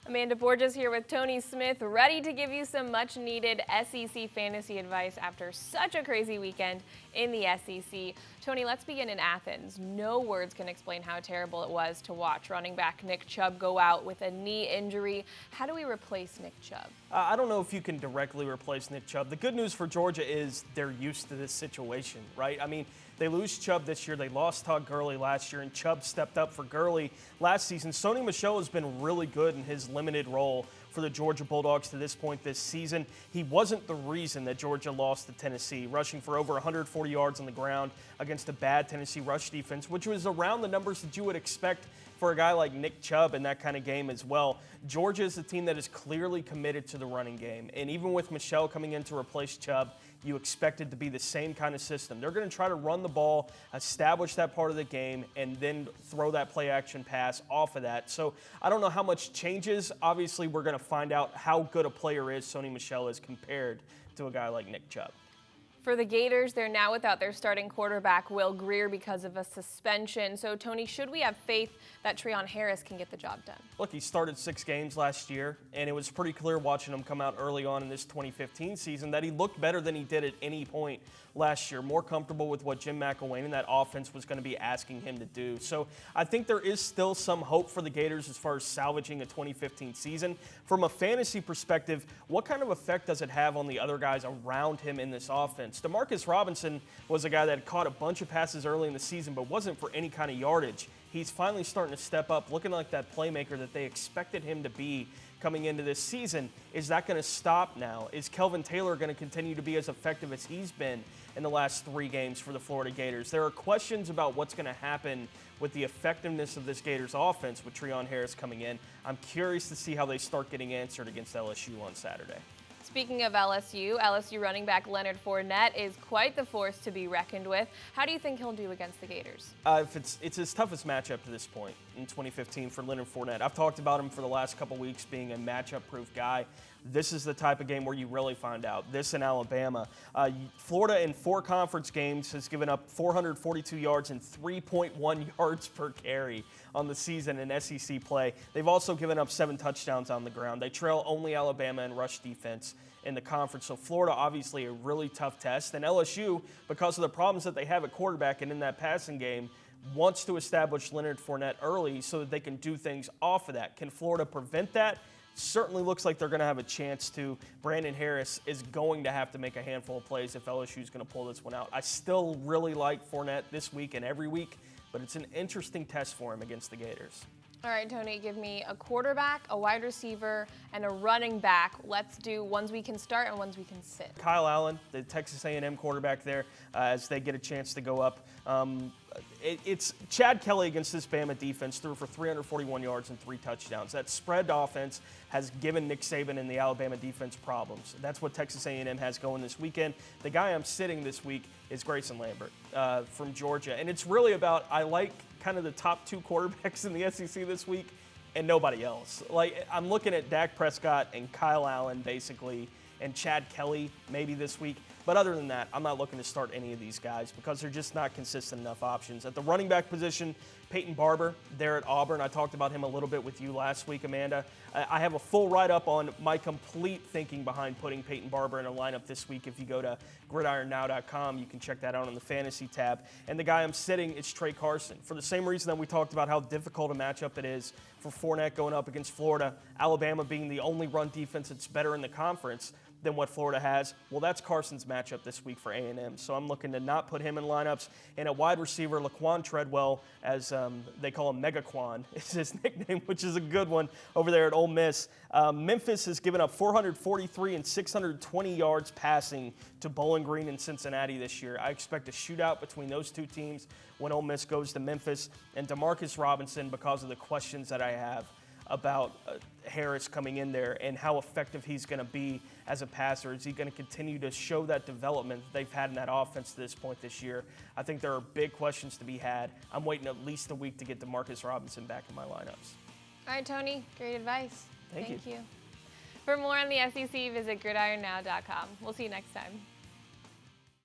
Amanda Borges here with Tony Smith, ready to give you some much-needed SEC fantasy advice after such a crazy weekend in the SEC. Tony, let's begin in Athens. No words can explain how terrible it was to watch running back Nick Chubb go out with a knee injury. How do we replace Nick Chubb? I don't know if you can directly replace Nick Chubb. The good news for Georgia is they're used to this situation, right? I mean, they lose Chubb this year. They lost Todd Gurley last year, and Chubb stepped up for Gurley last season. Sony Michel has been really good in his limited role for the Georgia Bulldogs to this point this season. He wasn't the reason that Georgia lost to Tennessee, rushing for over 140 yards on the ground against a bad Tennessee rush defense, which was around the numbers that you would expect for a guy like Nick Chubb in that kind of game as well. Georgia is a team that is clearly committed to the running game, and even with Michel coming in to replace Chubb, you expect it to be the same kind of system. They're going to try to run the ball, establish that part of the game, and then throw that play action pass off of that. So I don't know how much changes. Obviously, we're going to find out how good a player is Sony Michel is compared to a guy like Nick Chubb. For the Gators, they're now without their starting quarterback, Will Grier, because of a suspension. So, Tony, should we have faith that Treon Harris can get the job done? Look, he started 6 games last year, and it was pretty clear watching him come out early on in this 2015 season that he looked better than he did at any point last year, more comfortable with what Jim McElwain and that offense was going to be asking him to do. So I think there is still some hope for the Gators as far as salvaging a 2015 season. From a fantasy perspective, what kind of effect does it have on the other guys around him in this offense? Demarcus Robinson was a guy that caught a bunch of passes early in the season, but wasn't for any kind of yardage. He's finally starting to step up, looking like that playmaker that they expected him to be coming into this season. Is that going to stop now? Is Kelvin Taylor going to continue to be as effective as he's been in the last 3 games for the Florida Gators? There are questions about what's going to happen with the effectiveness of this Gators offense with Treon Harris coming in. I'm curious to see how they start getting answered against LSU on Saturday. Speaking of LSU running back Leonard Fournette is quite the force to be reckoned with. How do you think he'll do against the Gators? It's his toughest matchup to this point in 2015 for Leonard Fournette. I've talked about him for the last couple weeks being a matchup-proof guy. This is the type of game where you really find out. This in Alabama. Florida in 4 conference games has given up 442 yards and 3.1 yards per carry on the season in SEC play. They've also given up 7 touchdowns on the ground. They trail only Alabama in rush defense in the conference. So Florida, obviously a really tough test. And LSU, because of the problems that they have at quarterback and in that passing game, wants to establish Leonard Fournette early so that they can do things off of that. Can Florida prevent that? Certainly looks like they're going to have a chance to. Brandon Harris is going to have to make a handful of plays if LSU is going to pull this one out. I still really like Fournette this week and every week, but it's an interesting test for him against the Gators. All right, Tony, give me a quarterback, a wide receiver, and a running back. Let's do ones we can start and ones we can sit. Kyle Allen, the Texas A&M quarterback there, as they get a chance to go up. It's Chad Kelly against this Bama defense, threw for 341 yards and 3 touchdowns. That spread offense has given Nick Saban and the Alabama defense problems. That's what Texas A&M has going this weekend. The guy I'm sitting this week is Grayson Lambert from Georgia. And it's really about, I like kind of the top 2 quarterbacks in the SEC this week and nobody else. Like, I'm looking at Dak Prescott and Kyle Allen basically, and Chad Kelly maybe this week. But other than that, I'm not looking to start any of these guys because they're just not consistent enough options. At the running back position, Peyton Barber there at Auburn. I talked about him a little bit with you last week, Amanda. I have a full write-up on my complete thinking behind putting Peyton Barber in a lineup this week. If you go to gridironnow.com, you can check that out on the fantasy tab. And the guy I'm sitting is Trey Carson. For the same reason that we talked about how difficult a matchup it is for Fournette going up against Florida, Alabama being the only run defense that's better in the conference than what Florida has. Well, that's Carson's matchup this week for A&M. So I'm looking to not put him in lineups. And at wide receiver, Laquan Treadwell, as they call him Megaquan, is his nickname, which is a good one over there at Ole Miss. Memphis has given up 443 and 620 yards passing to Bowling Green and Cincinnati this year. I expect a shootout between those 2 teams when Ole Miss goes to Memphis. And Demarcus Robinson, because of the questions that I have about Harris coming in there and how effective he's going to be as a passer. Is he going to continue to show that development that they've had in that offense to this point this year? I think there are big questions to be had. I'm waiting at least a week to get Demarcus Robinson back in my lineups. All right, Tony, great advice. Thank you. For more on the SEC, visit gridironnow.com. We'll see you next time.